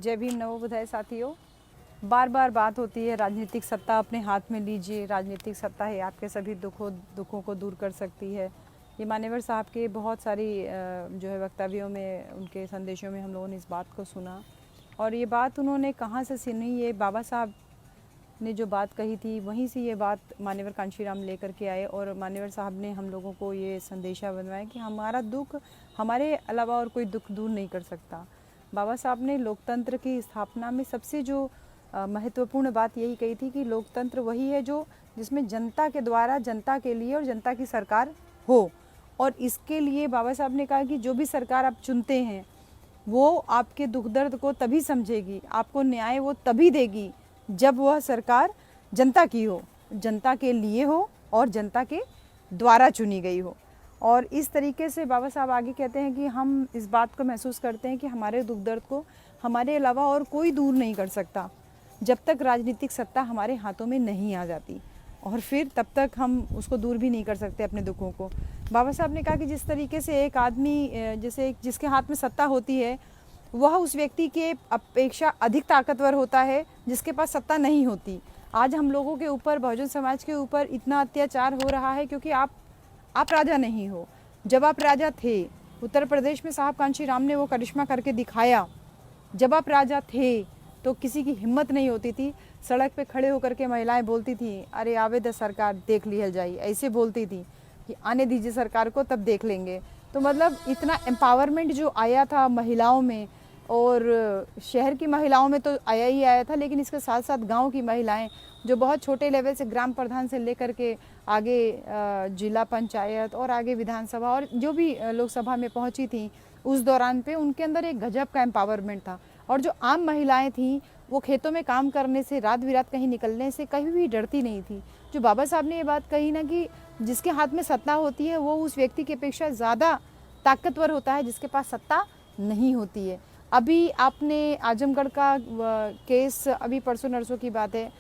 जय भीम नवोबुधाय साथियों। बार बार बात होती है राजनीतिक सत्ता अपने हाथ में लीजिए, राजनीतिक सत्ता है आपके सभी दुखों को दूर कर सकती है। ये मान्यवर साहब के बहुत सारी जो है वक्तव्यों में, उनके संदेशों में हम लोगों ने इस बात को सुना। और ये बात उन्होंने कहाँ से सुनी, ये बाबा साहब ने जो बात कही थी वहीं से ये बात मान्यवर कांशीराम लेकर के आए। और मान्यवर साहब ने हम लोगों को ये संदेशा बनवाया कि हमारा दुख हमारे अलावा और कोई दुख दूर नहीं कर सकता। बाबा साहब ने लोकतंत्र की स्थापना में सबसे जो महत्वपूर्ण बात यही कही थी कि लोकतंत्र वही है जो जिसमें जनता के द्वारा जनता के लिए और जनता की सरकार हो। और इसके लिए बाबा साहब ने कहा कि जो भी सरकार आप चुनते हैं वो आपके दुख दर्द को तभी समझेगी, आपको न्याय वो तभी देगी जब वह सरकार जनता की हो, जनता के लिए हो और जनता के द्वारा चुनी गई हो। और इस तरीके से बाबा साहब आगे कहते हैं कि हम इस बात को महसूस करते हैं कि हमारे दुख दर्द को हमारे अलावा और कोई दूर नहीं कर सकता जब तक राजनीतिक सत्ता हमारे हाथों में नहीं आ जाती, और फिर तब तक हम उसको दूर भी नहीं कर सकते अपने दुखों को। बाबा साहब ने कहा कि जिस तरीके से एक आदमी जैसे जिसके हाथ में सत्ता होती है वह उस व्यक्ति के अपेक्षा अधिक ताकतवर होता है जिसके पास सत्ता नहीं होती। आज हम लोगों के ऊपर, बहुजन समाज के ऊपर इतना अत्याचार हो रहा है क्योंकि आप राजा नहीं हो। जब आप राजा थे, उत्तर प्रदेश में साहब कांशीराम ने वो करिश्मा करके दिखाया। जब आप राजा थे तो किसी की हिम्मत नहीं होती थी, सड़क पे खड़े होकर के महिलाएं बोलती थी, अरे आवेद सरकार देख लिहल जाई, ऐसे बोलती थी कि आने दीजिए सरकार को तब देख लेंगे। तो मतलब इतना एम्पावरमेंट जो आया था महिलाओं में, और शहर की महिलाओं में तो आया ही आया था, लेकिन इसके साथ साथ गांव की महिलाएं जो बहुत छोटे लेवल से ग्राम प्रधान से लेकर के आगे जिला पंचायत और आगे विधानसभा और जो भी लोकसभा में पहुंची थी, उस दौरान पे उनके अंदर एक गजब का एम्पावरमेंट था। और जो आम महिलाएं थीं वो खेतों में काम करने से, रात बिरात कहीं निकलने से कहीं भी डरती नहीं थी। जो बाबा साहब ने ये बात कही ना कि जिसके हाथ में सत्ता होती है वो उस व्यक्ति की अपेक्षा ज़्यादा ताकतवर होता है जिसके पास सत्ता नहीं होती है। अभी आपने आजमगढ़ का केस, अभी परसों नरसों की बात है,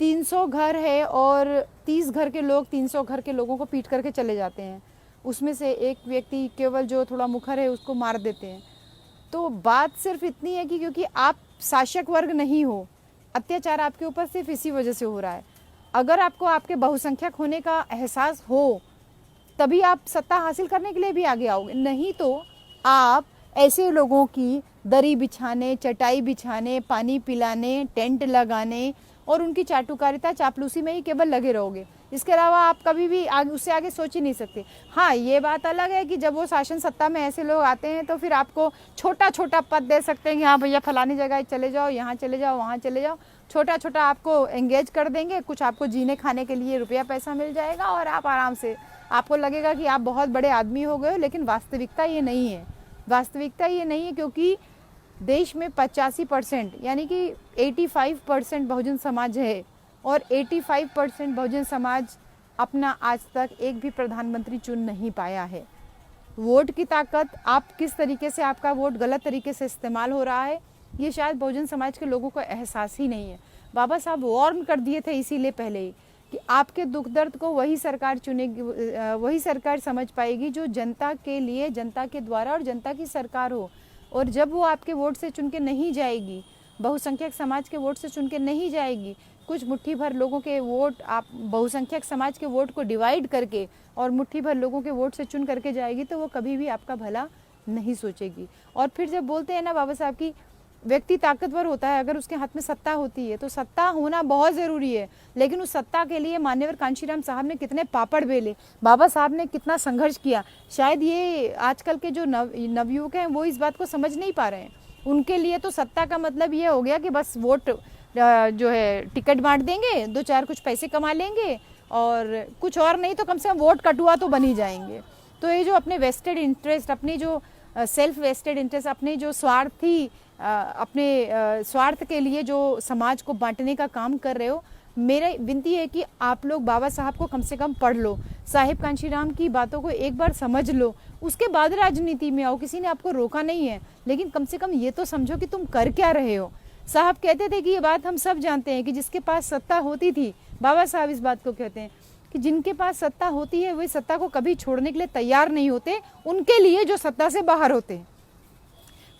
300 घर है और 30 घर के लोग 300 घर के लोगों को पीट करके चले जाते हैं। उसमें से एक व्यक्ति केवल जो थोड़ा मुखर है उसको मार देते हैं। तो बात सिर्फ इतनी है कि क्योंकि आप शासक वर्ग नहीं हो, अत्याचार आपके ऊपर सिर्फ इसी वजह से हो रहा है। अगर आपको आपके बहुसंख्यक होने का एहसास हो तभी आप सत्ता हासिल करने के लिए भी आगे आओगे, नहीं तो आप ऐसे लोगों की दरी बिछाने, चटाई बिछाने, पानी पिलाने, टेंट लगाने और उनकी चाटुकारिता चापलूसी में ही केवल लगे रहोगे। इसके अलावा आप कभी भी उससे आगे सोच ही नहीं सकते। हाँ, ये बात अलग है कि जब वो शासन सत्ता में ऐसे लोग आते हैं तो फिर आपको छोटा छोटा पद दे सकते हैं कि हाँ भैया फलानी जगह चले जाओ, यहाँ चले जाओ, वहाँ चले जाओ। छोटा छोटा आपको एंगेज कर देंगे, कुछ आपको जीने खाने के लिए रुपया पैसा मिल जाएगा और आप आराम से, आपको लगेगा कि आप बहुत बड़े आदमी हो गए हो। लेकिन वास्तविकता ये नहीं है। वास्तविकता ये नहीं है क्योंकि देश में 85% यानी कि 85% बहुजन समाज है और 85% बहुजन समाज अपना आज तक एक भी प्रधानमंत्री चुन नहीं पाया है। वोट की ताकत, आप किस तरीके से आपका वोट गलत तरीके से इस्तेमाल हो रहा है, ये शायद बहुजन समाज के लोगों को एहसास ही नहीं है। बाबा साहब वार्न कर दिए थे इसीलिए पहले ही कि आपके दुख दर्द को वही सरकार चुनेगी, वही सरकार समझ पाएगी जो जनता के लिए, जनता के द्वारा और जनता की सरकार हो। और जब वो आपके वोट से चुन के नहीं जाएगी, बहुसंख्यक समाज के वोट से चुन के नहीं जाएगी, कुछ मुट्ठी भर लोगों के वोट, आप बहुसंख्यक समाज के वोट को डिवाइड करके और मुट्ठी भर लोगों के वोट से चुन करके जाएगी, तो वो कभी भी आपका भला नहीं सोचेगी। और फिर जब बोलते हैं ना बाबा साहब की व्यक्ति ताकतवर होता है अगर उसके हाथ में सत्ता होती है, तो सत्ता होना बहुत ज़रूरी है। लेकिन उस सत्ता के लिए मान्यवर कांशीराम साहब ने कितने पापड़ बेले, बाबा साहब ने कितना संघर्ष किया। शायद ये आजकल के जो नवयुवक हैं वो इस बात को समझ नहीं पा रहे हैं। उनके लिए तो सत्ता का मतलब ये हो गया कि बस वोट जो है टिकट बांट देंगे, 2-4 कुछ पैसे कमा लेंगे और कुछ और नहीं तो कम से कम वोट कटुआ तो बन ही जाएंगे। तो ये जो अपने वेस्टेड इंटरेस्ट, अपनी जो सेल्फ वेस्टेड इंटरेस्ट, अपने जो अपने स्वार्थ के लिए जो समाज को बांटने का काम कर रहे हो, मेरी विनती है कि आप लोग बाबा साहब को कम से कम पढ़ लो, साहिब कांशीराम की बातों को एक बार समझ लो, उसके बाद राजनीति में आओ। किसी ने आपको रोका नहीं है, लेकिन कम से कम ये तो समझो कि तुम कर क्या रहे हो। साहब कहते थे कि ये बात हम सब जानते हैं कि जिसके पास सत्ता होती थी, बाबा साहब इस बात को कहते हैं कि जिनके पास सत्ता होती है वे सत्ता को कभी छोड़ने के लिए तैयार नहीं होते, उनके लिए जो सत्ता से बाहर होते हैं।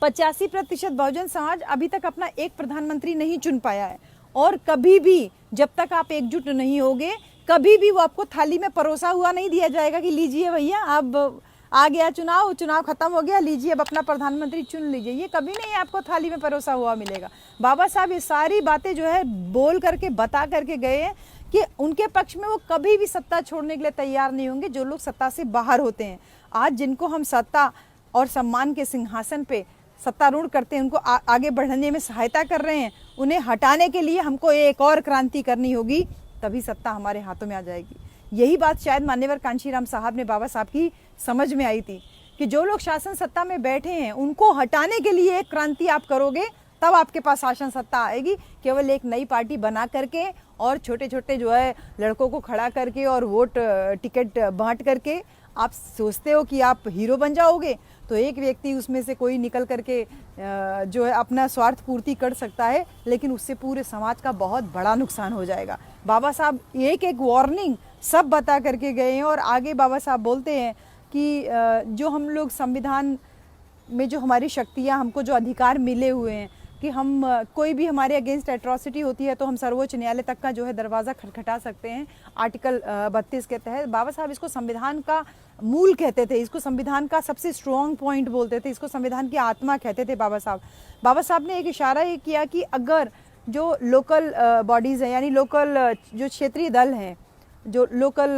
85% बहुजन समाज अभी तक अपना एक प्रधानमंत्री नहीं चुन पाया है, और कभी भी जब तक आप एकजुट नहीं होगे, कभी भी वो आपको थाली में परोसा हुआ नहीं दिया जाएगा कि लीजिए भैया अब आ गया चुनाव खत्म हो गया, लीजिए अब अपना प्रधानमंत्री चुन लीजिए। ये कभी नहीं आपको थाली में परोसा हुआ मिलेगा। बाबा साहब ये सारी बातें जो है बोल करके बता करके गए हैं कि उनके पक्ष में वो कभी भी सत्ता छोड़ने के लिए तैयार नहीं होंगे जो लोग सत्ता से बाहर होते हैं। आज जिनको हम सत्ता और सम्मान के सिंहासन पे सत्तारूढ़ करते हैं, उनको आगे बढ़ने में सहायता कर रहे हैं, उन्हें हटाने के लिए हमको एक और क्रांति करनी होगी, तभी सत्ता हमारे हाथों में आ जाएगी। यही बात शायद मान्यवर कांशीराम साहब ने बाबा साहब की समझ में आई थी कि जो लोग शासन सत्ता में बैठे हैं उनको हटाने के लिए एक क्रांति आप करोगे, तब आपके पास शासन सत्ता आएगी। केवल एक नई पार्टी बना करके और छोटे छोटे जो है लड़कों को खड़ा करके और वोट टिकट बांट करके आप सोचते हो कि आप हीरो बन जाओगे, तो एक व्यक्ति उसमें से कोई निकल करके जो है अपना स्वार्थ पूर्ति कर सकता है, लेकिन उससे पूरे समाज का बहुत बड़ा नुकसान हो जाएगा। बाबा साहब एक एक वार्निंग सब बता करके गए हैं, और आगे बाबा साहब बोलते हैं कि जो हम लोग संविधान में जो हमारी शक्तियाँ, हमको जो अधिकार मिले हुए हैं कि हम कोई भी हमारे अगेंस्ट एट्रॉसिटी होती है तो हम सर्वोच्च न्यायालय तक का जो है दरवाज़ा खटखटा सकते हैं, आर्टिकल 32 के तहत। बाबा साहब इसको संविधान का मूल कहते थे, इसको संविधान का सबसे स्ट्रॉन्ग पॉइंट बोलते थे, इसको संविधान की आत्मा कहते थे बाबा साहब। बाबा साहब ने एक इशारा ये किया कि अगर जो लोकल बॉडीज़ हैं, यानी लोकल जो क्षेत्रीय दल हैं, जो लोकल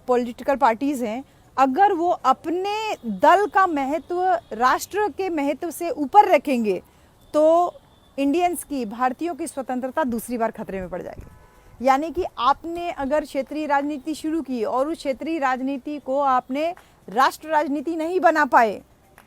पॉलिटिकल पार्टीज़ हैं, अगर वो अपने दल का महत्व राष्ट्र के महत्व से ऊपर रखेंगे तो इंडियंस की, भारतीयों की स्वतंत्रता दूसरी बार खतरे में पड़ जाएगी। यानी कि आपने अगर क्षेत्रीय राजनीति शुरू की और उस क्षेत्रीय राजनीति को आपने राष्ट्र राजनीति नहीं बना पाए,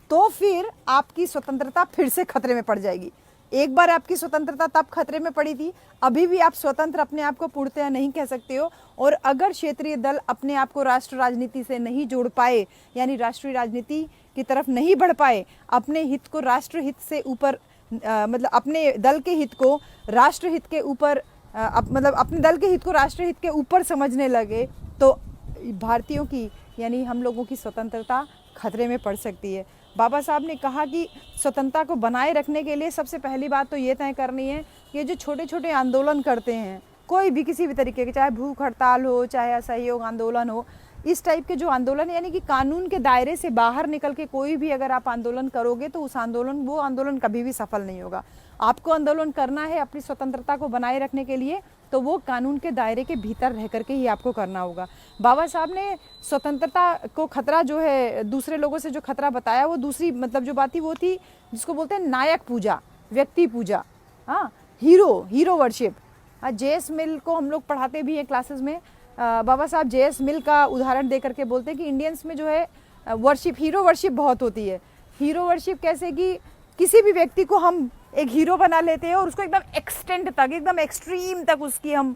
तो फिर आपकी स्वतंत्रता फिर से खतरे में पड़ जाएगी। एक बार आपकी स्वतंत्रता तब खतरे में पड़ी थी, अभी भी आप स्वतंत्र अपने आप को पूर्णतः नहीं कह सकते हो। और अगर क्षेत्रीय दल अपने आप को राष्ट्र राजनीति से नहीं जोड़ पाए, यानी राष्ट्रीय राजनीति की तरफ नहीं बढ़ पाए, अपने हित को राष्ट्र हित से ऊपर मतलब अपने दल के हित को राष्ट्र हित के ऊपर मतलब अपने दल के हित को राष्ट्र हित के ऊपर समझने लगे, तो भारतीयों की यानी हम लोगों की स्वतंत्रता खतरे में पड़ सकती है। बाबा साहब ने कहा कि स्वतंत्रता को बनाए रखने के लिए सबसे पहली बात तो ये तय करनी है कि ये जो छोटे छोटे आंदोलन करते हैं, कोई भी किसी भी तरीके के, चाहे भूख हड़ताल हो, चाहे असहयोग आंदोलन हो, इस टाइप के जो आंदोलन यानी कि कानून के दायरे से बाहर निकल के कोई भी अगर आप आंदोलन करोगे तो वो आंदोलन कभी भी सफल नहीं होगा। आपको आंदोलन करना है अपनी स्वतंत्रता को बनाए रखने के लिए, तो वो कानून के दायरे के भीतर रह करके ही आपको करना होगा। बाबा साहब ने स्वतंत्रता को खतरा जो है दूसरे लोगों से जो खतरा बताया, वो दूसरी मतलब जो बात थी वो थी जिसको बोलते हैं नायक पूजा, व्यक्ति पूजा, हाँ, हीरो वर्शिप। JS मिल को हम लोग पढ़ाते भी हैं क्लासेस में। बाबा साहब JS मिल का उदाहरण दे करके बोलते हैं कि इंडियंस में जो है वर्शिप, हीरो वर्शिप बहुत होती है। हीरो वर्शिप कैसे कि किसी भी व्यक्ति को हम एक हीरो बना लेते हैं और उसको एकदम एक्सटेंड तक, एकदम एक्सट्रीम तक उसकी हम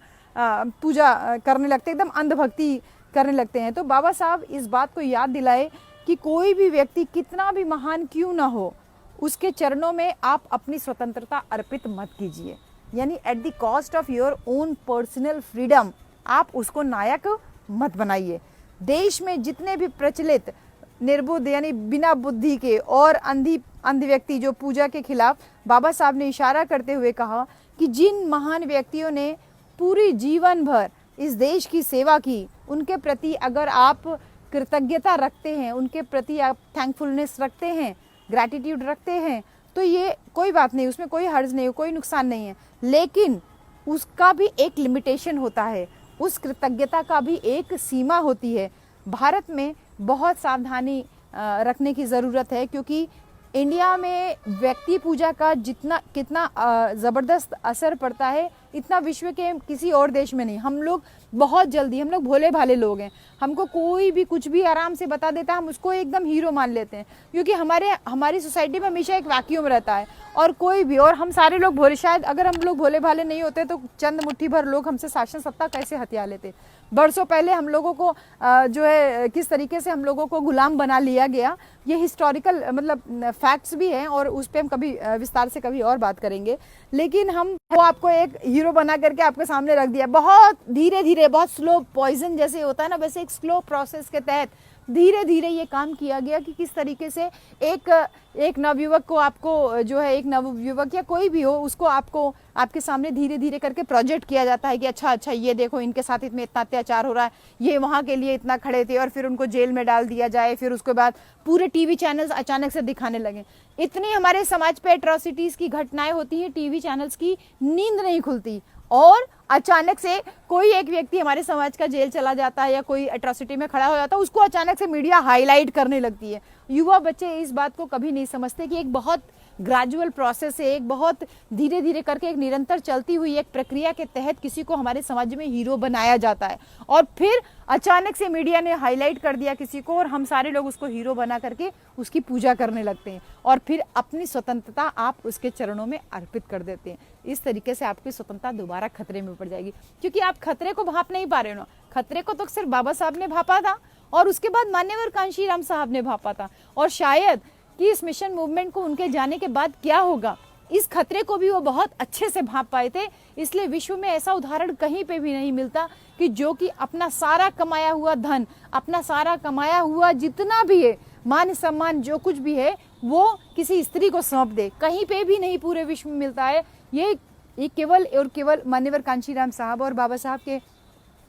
पूजा करने लगते हैं, एकदम अंधभक्ति करने लगते हैं। तो बाबा साहब इस बात को याद दिलाए कि कोई भी व्यक्ति कितना भी महान क्यों ना हो, उसके चरणों में आप अपनी स्वतंत्रता अर्पित मत कीजिए। यानी at the cost of your own personal freedom आप उसको नायक मत बनाइए। देश में जितने भी प्रचलित निर्बुद्ध यानी बिना बुद्धि के और अंध व्यक्ति जो पूजा के खिलाफ, बाबा साहब ने इशारा करते हुए कहा कि जिन महान व्यक्तियों ने पूरी जीवन भर इस देश की सेवा की, उनके प्रति अगर आप कृतज्ञता रखते हैं, उनके प्रति आप थैंकफुलनेस रखते हैं, ग्रैटिट्यूड रखते हैं, तो ये कोई बात नहीं, उसमें कोई हर्ज नहीं, कोई नुकसान नहीं है। लेकिन उसका भी एक लिमिटेशन होता है, उस कृतज्ञता का भी एक सीमा होती है। भारत में बहुत सावधानी रखने की ज़रूरत है, क्योंकि इंडिया में व्यक्ति पूजा का कितना ज़बरदस्त असर पड़ता है, इतना विश्व के किसी और देश में नहीं। हम लोग बहुत जल्दी, हम लोग भोले भाले लोग हैं, हमको कोई भी कुछ भी आराम से बता देता है, हम उसको एकदम हीरो मान लेते हैं, क्योंकि हमारी सोसाइटी में हमेशा एक वैक्यूम रहता है। और कोई भी, और हम सारे लोग भोले, शायद अगर हम लोग भोले भाले नहीं होते तो चंद मुट्ठी भर लोग हमसे शासन सत्ता कैसे हथिया लेते। बरसों पहले हम लोगों को जो है किस तरीके से हम लोगों को गुलाम बना लिया गया, ये हिस्टोरिकल मतलब फैक्ट्स भी हैं, और उस पर हम कभी विस्तार से कभी और बात करेंगे। लेकिन हम वो आपको एक हीरो बना करके आपके सामने रख दिया, बहुत धीरे धीरे, बहुत स्लो, पॉइजन जैसे होता है ना, वैसे एक स्लो प्रोसेस के तहत धीरे धीरे ये काम किया गया कि किस तरीके से एक नवयुवक को आपको जो है, एक नवयुवक या कोई भी हो, उसको आपको आपके सामने धीरे धीरे करके प्रोजेक्ट किया जाता है कि अच्छा ये देखो इनके साथ इतना अत्याचार हो रहा है, ये वहाँ के लिए इतना खड़े थे, और फिर उनको जेल में डाल दिया जाए। फिर उसके बाद पूरे टीवी चैनल्स अचानक से दिखाने लगे। इतनी हमारे समाज पे एट्रोसिटीज़ की घटनाएं होती हैं, टीवी चैनल्स की नींद नहीं खुलती, और अचानक से कोई एक व्यक्ति हमारे समाज का जेल चला जाता है या कोई एट्रोसिटी में खड़ा हो जाता है, उसको अचानक से मीडिया हाईलाइट करने लगती है। युवा बच्चे इस बात को कभी नहीं समझते कि एक बहुत ग्रेजुअल प्रोसेस है, एक बहुत धीरे धीरे करके एक निरंतर चलती हुई एक प्रक्रिया के तहत किसी को हमारे समाज में हीरो बनाया जाता है, और फिर अचानक से मीडिया ने हाईलाइट कर दिया किसी को, और हम सारे लोग उसको हीरो बना करके उसकी पूजा करने लगते हैं, और फिर अपनी स्वतंत्रता आप उसके चरणों में अर्पित कर देते हैं। इस तरीके से आपकी स्वतंत्रता दोबारा खतरे में पड़ जाएगी, क्योंकि आप खतरे को भाप नहीं पा रहे हो ना। खतरे को तो सिर्फ बाबा साहब ने भापा था, और उसके बाद मान्यवर कांशीराम साहब ने भापा था, और शायद कि इस मिशन मूवमेंट को उनके जाने के बाद क्या होगा, इस खतरे को भी वो बहुत अच्छे से भाप पाए थे। इसलिए विश्व में ऐसा उदाहरण कहीं पे भी नहीं मिलता कि जो कि अपना सारा कमाया हुआ धन, अपना सारा कमाया हुआ जितना भी है, मान सम्मान जो कुछ भी है, वो किसी स्त्री को सौंप दे। कहीं पे भी नहीं पूरे विश्व में मिलता है। ये केवल और केवल मान्यवर कांशीराम साहब और बाबा साहब के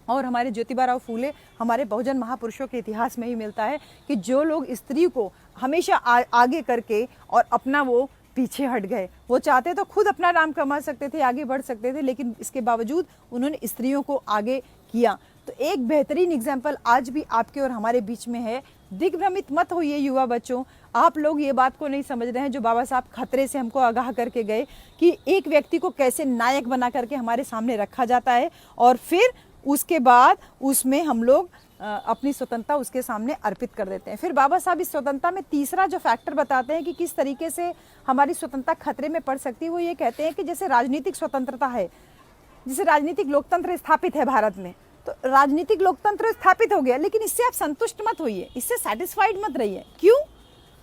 और हमारे ज्योतिबा फूले, हमारे बहुजन महापुरुषों के इतिहास में ही मिलता है कि जो लोग स्त्री को हमेशा आगे करके और अपना वो पीछे हट गए। वो चाहते तो खुद अपना नाम कमा सकते थे, आगे बढ़ सकते थे, लेकिन इसके बावजूद उन्होंने स्त्रियों को आगे किया। तो एक बेहतरीन एग्जाम्पल आज भी आपके और हमारे बीच में है। दिग्भ्रमित मत होइए युवा बच्चों, आप लोग ये बात को नहीं समझ रहे हैं जो बाबा साहब खतरे से हमको आगाह करके गए कि एक व्यक्ति को कैसे नायक बना करके हमारे सामने रखा जाता है, और फिर उसके बाद उसमें हम लोग अपनी स्वतंत्रता उसके सामने अर्पित कर देते हैं। फिर बाबा साहब इस स्वतंत्रता में तीसरा जो फैक्टर बताते हैं कि किस तरीके से हमारी स्वतंत्रता खतरे में पड़ सकती है, वो ये कहते हैं कि जैसे राजनीतिक स्वतंत्रता है, जैसे राजनीतिक लोकतंत्र स्थापित है भारत में, तो राजनीतिक लोकतंत्र स्थापित हो गया, लेकिन इससे आप संतुष्ट मत होइए, इससे सेटिस्फाइड मत रहिए। क्यों?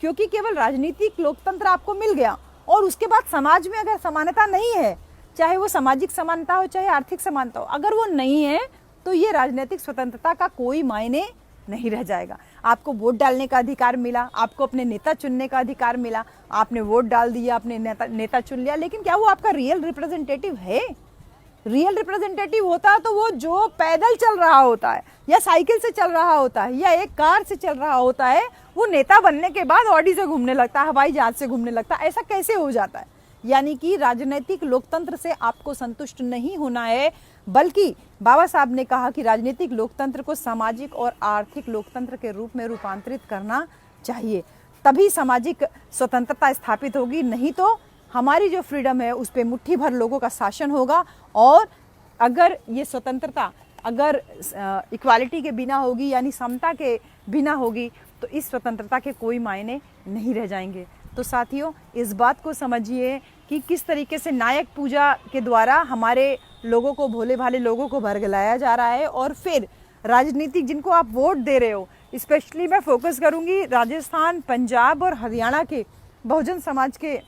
क्योंकि केवल राजनीतिक लोकतंत्र आपको मिल गया और उसके बाद समाज में अगर समानता नहीं है, चाहे वो सामाजिक समानता हो चाहे आर्थिक समानता हो, अगर वो नहीं है तो ये राजनीतिक स्वतंत्रता का कोई मायने नहीं रह जाएगा। आपको वोट डालने का अधिकार मिला, आपको अपने नेता चुनने का अधिकार मिला, आपने वोट डाल दिया, अपने नेता चुन लिया, लेकिन क्या वो आपका रियल रिप्रेजेंटेटिव है? रियल रिप्रेजेंटेटिव होता तो वो जो पैदल चल रहा होता है या साइकिल से चल रहा होता है या एक कार से चल रहा होता है, वो नेता बनने के बाद ऑडी से घूमने लगता है, हवाई जहाज से घूमने लगता है। ऐसा कैसे हो जाता है? यानी कि राजनीतिक लोकतंत्र से आपको संतुष्ट नहीं होना है, बल्कि बाबा साहब ने कहा कि राजनीतिक लोकतंत्र को सामाजिक और आर्थिक लोकतंत्र के रूप में रूपांतरित करना चाहिए, तभी सामाजिक स्वतंत्रता स्थापित होगी। नहीं तो हमारी जो फ्रीडम है उस पर मुट्ठी भर लोगों का शासन होगा, और अगर ये स्वतंत्रता अगर इक्वालिटी के बिना होगी, यानी समता के बिना होगी, तो इस स्वतंत्रता के कोई मायने नहीं रह जाएंगे। तो साथियों, इस बात को समझिए कि किस तरीके से नायक पूजा के द्वारा हमारे लोगों को, भोले भाले लोगों को भरगलाया जा रहा है, और फिर राजनीतिक जिनको आप वोट दे रहे हो, स्पेशली मैं फोकस करूंगी राजस्थान, पंजाब और हरियाणा के बहुजन समाज के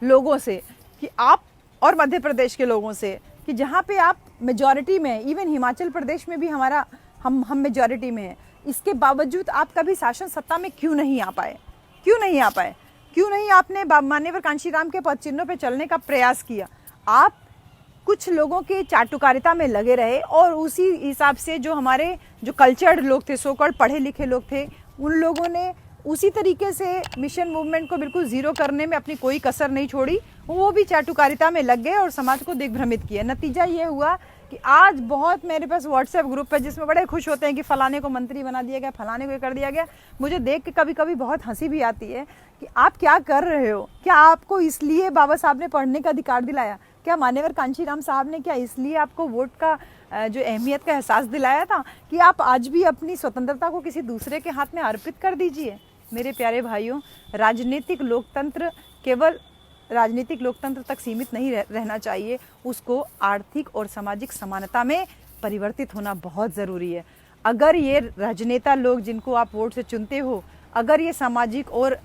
लोगों से कि आप, और मध्य प्रदेश के लोगों से कि जहाँ पे आप मेजॉरिटी में, इवन हिमाचल प्रदेश में भी हम मेजॉरिटी में हैं, इसके बावजूद आप कभी शासन सत्ता में क्यों नहीं आ पाए? क्यों नहीं आ पाए? क्यों नहीं आपने मान्यवर कांशीराम के पद चिन्हों पे चलने का प्रयास किया? आप कुछ लोगों के चाटुकारिता में लगे रहे, और उसी हिसाब से जो हमारे जो कल्चर्ड लोग थे, सोकॉल्ड पढ़े लिखे लोग थे, उन लोगों ने उसी तरीके से मिशन मूवमेंट को बिल्कुल जीरो करने में अपनी कोई कसर नहीं छोड़ी। वो भी चाटुकारिता में लग गए और समाज को दिग्भ्रमित किया। नतीजा ये हुआ कि आज बहुत मेरे पास व्हाट्सएप ग्रुप है जिसमें बड़े खुश होते हैं कि फलाने को मंत्री बना दिया गया, फलाने को ये कर दिया गया। मुझे देख के कभी कभी बहुत हंसी भी आती है कि आप क्या कर रहे हो? क्या आपको इसलिए बाबा साहब ने पढ़ने का अधिकार दिलाया? क्या मान्यवर कांशीराम साहब ने क्या इसलिए आपको वोट का जो अहमियत का एहसास दिलाया था कि आप आज भी अपनी स्वतंत्रता को किसी दूसरे के हाथ में अर्पित कर दीजिए? मेरे प्यारे भाइयों, राजनीतिक लोकतंत्र केवल राजनीतिक लोकतंत्र तक सीमित नहीं रहना चाहिए, उसको आर्थिक और सामाजिक समानता में परिवर्तित होना बहुत ज़रूरी है। अगर ये राजनेता लोग जिनको आप वोट से चुनते हो, अगर ये सामाजिक और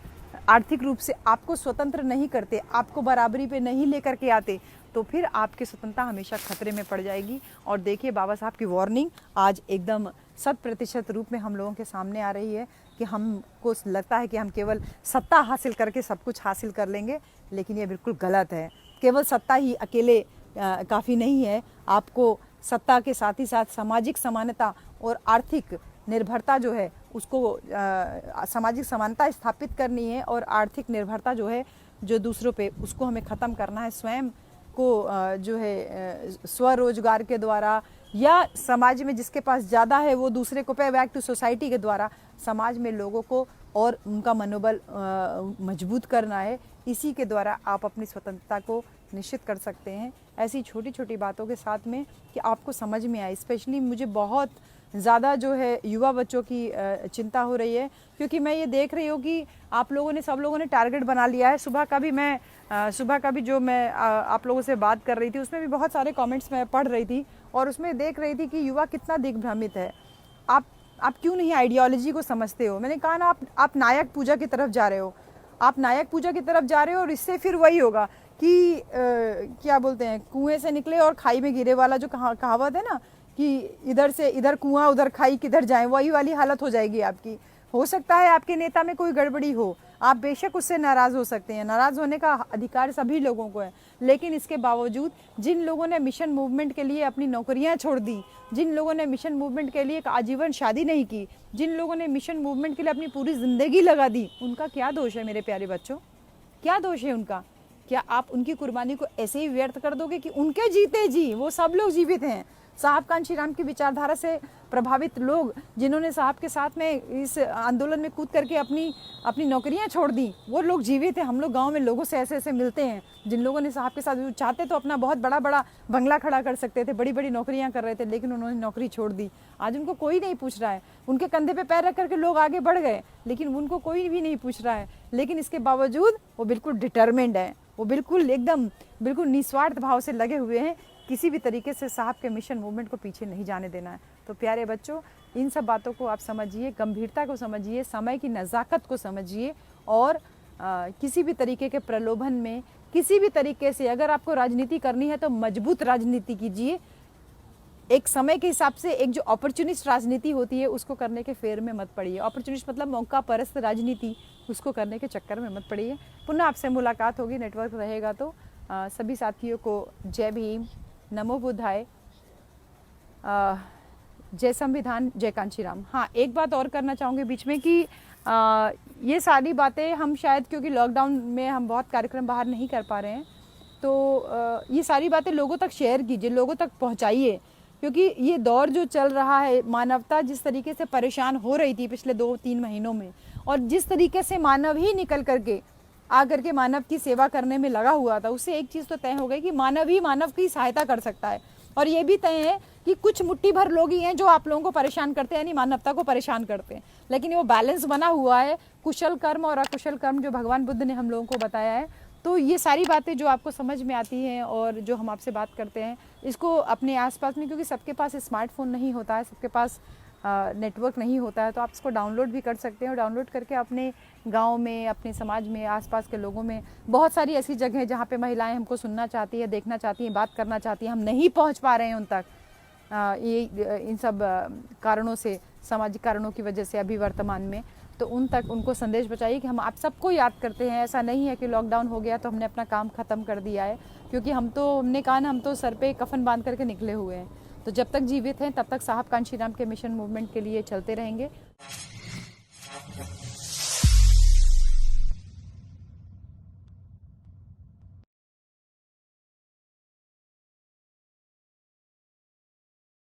आर्थिक रूप से आपको स्वतंत्र नहीं करते, आपको बराबरी पे नहीं लेकर के आते, तो फिर आपकी स्वतंत्रता हमेशा खतरे में पड़ जाएगी। और देखिए, बाबा साहब की वार्निंग आज एकदम 100% रूप में हम लोगों के सामने आ रही है कि हमको लगता है कि हम केवल सत्ता हासिल करके सब कुछ हासिल कर लेंगे, लेकिन ये बिल्कुल गलत है। केवल सत्ता ही अकेले काफ़ी नहीं है। आपको सत्ता के साथ ही साथ सामाजिक समानता और आर्थिक निर्भरता जो है उसको सामाजिक समानता स्थापित करनी है, और आर्थिक निर्भरता जो है जो दूसरों पे, उसको हमें ख़त्म करना है। स्वयं को जो है स्वरोजगार के द्वारा, या समाज में जिसके पास ज़्यादा है वो दूसरे को पे बैक टू सोसाइटी के द्वारा समाज में लोगों को और उनका मनोबल मजबूत करना है। इसी के द्वारा आप अपनी स्वतंत्रता को निश्चित कर सकते हैं। ऐसी छोटी छोटी बातों के साथ में कि आपको समझ में आए। स्पेशली मुझे बहुत ज़्यादा जो है युवा बच्चों की चिंता हो रही है, क्योंकि मैं ये देख रही हूँ कि आप लोगों ने, सब लोगों ने टारगेट बना लिया है। सुबह का भी जो मैं आप लोगों से बात कर रही थी उसमें भी बहुत सारे कमेंट्स मैं पढ़ रही थी, और उसमें देख रही थी कि युवा कितना दिग्भ्रमित है। आप क्यों नहीं आइडियोलॉजी को समझते हो? मैंने कहा ना, आप नायक पूजा की तरफ जा रहे हो, आप नायक पूजा की तरफ जा रहे हो, और इससे फिर वही होगा कि क्या बोलते हैं, कुएं से निकले और खाई में गिरे वाला जो कहावत है ना, कि इधर से इधर कुआं उधर खाई किधर जाए, वही वाली हालत हो जाएगी आपकी। हो सकता है आपके नेता में कोई गड़बड़ी हो, आप बेशक उससे नाराज़ हो सकते हैं, नाराज़ होने का अधिकार सभी लोगों को है, लेकिन इसके बावजूद जिन लोगों ने मिशन मूवमेंट के लिए अपनी नौकरियां छोड़ दी, जिन लोगों ने मिशन मूवमेंट के लिए एक आजीवन शादी नहीं की, जिन लोगों ने मिशन मूवमेंट के लिए अपनी पूरी ज़िंदगी लगा दी, उनका क्या दोष है मेरे प्यारे बच्चों? क्या दोष है उनका? क्या आप उनकी कुर्बानी को ऐसे ही व्यर्थ कर दोगे कि उनके जीते जी वो सब लोग जीवित हैं? साहब कांशीराम की विचारधारा से प्रभावित लोग, जिन्होंने साहब के साथ में इस आंदोलन में कूद करके अपनी नौकरियां छोड़ दी, वो लोग जीवित हैं। हम लोग गांव में लोगों से ऐसे ऐसे मिलते हैं जिन लोगों ने साहब के साथ, चाहते तो अपना बहुत बड़ा बड़ा बंगला खड़ा कर सकते थे, बड़ी बड़ी नौकरियां कर रहे थे, लेकिन उन्होंने नौकरी छोड़ दी। आज उनको कोई नहीं पूछ रहा है, उनके कंधे पे पैर रख करके लोग आगे बढ़ गए, लेकिन उनको कोई भी नहीं पूछ रहा है। लेकिन इसके बावजूद वो बिल्कुल डिटर्मिन्ड है, वो बिल्कुल निस्वार्थ भाव से लगे हुए हैं, किसी भी तरीके से साहब के मिशन मूवमेंट को पीछे नहीं जाने देना है। तो प्यारे बच्चों, इन सब बातों को आप समझिए, गंभीरता को समझिए, समय की नज़ाकत को समझिए, और किसी भी तरीके के प्रलोभन में, किसी भी तरीके से अगर आपको राजनीति करनी है तो मजबूत राजनीति कीजिए। एक समय के हिसाब से एक जो अपॉर्चुनिस्ट राजनीति होती है उसको करने के फेर में मत पड़िए। अपॉर्चुनिस्ट मतलब मौका परस्त राजनीति, उसको करने के चक्कर में मत पड़िए। पुनः आपसे मुलाकात होगी, नेटवर्क रहेगा तो। सभी साथियों को जय भीम, नमो बुद्धाय, जय संविधान, जय कांशीराम। हाँ, एक बात और करना चाहूँगी बीच में कि ये सारी बातें हम शायद, क्योंकि लॉकडाउन में हम बहुत कार्यक्रम बाहर नहीं कर पा रहे हैं, तो ये सारी बातें लोगों तक शेयर कीजिए, लोगों तक पहुँचाइए, क्योंकि ये दौर जो चल रहा है, मानवता जिस तरीके से परेशान हो रही थी पिछले 2-3 महीनों में, और जिस तरीके से मानव ही निकल करके आकर के मानव की सेवा करने में लगा हुआ था, उससे एक चीज़ तो तय हो गई कि मानव ही मानव की सहायता कर सकता है। और ये भी तय है कि कुछ मुट्ठी भर लोग ही हैं जो आप लोगों को परेशान करते हैं, यानी मानवता को परेशान करते हैं, लेकिन वो बैलेंस बना हुआ है, कुशल कर्म और अकुशल कर्म, जो भगवान बुद्ध ने हम लोगों को बताया है। तो ये सारी बातें जो आपको समझ में आती हैं और जो हम आपसे बात करते हैं, इसको अपने आसपास में, क्योंकि सबके पास स्मार्टफोन नहीं होता है, सबके पास नेटवर्क नहीं होता है, तो आप इसको डाउनलोड भी कर सकते हैं, और डाउनलोड करके अपने गांव में, अपने समाज में, आसपास के लोगों में, बहुत सारी ऐसी जगह हैं जहाँ पे महिलाएं हमको सुनना चाहती है, देखना चाहती हैं, बात करना चाहती हैं, हम नहीं पहुँच पा रहे हैं उन तक, इन सब कारणों से, सामाजिक कारणों की वजह से अभी वर्तमान में, तो उन तक उनको संदेश पहुंचाइए कि हम आप सबको याद करते हैं। ऐसा नहीं है कि लॉकडाउन हो गया तो हमने अपना काम ख़त्म कर दिया है, क्योंकि हमने कहा ना, हम तो सर पे कफन बांध करके निकले हुए हैं। तो जब तक जीवित हैं तब तक साहब कांशीराम के मिशन मूवमेंट के लिए चलते रहेंगे।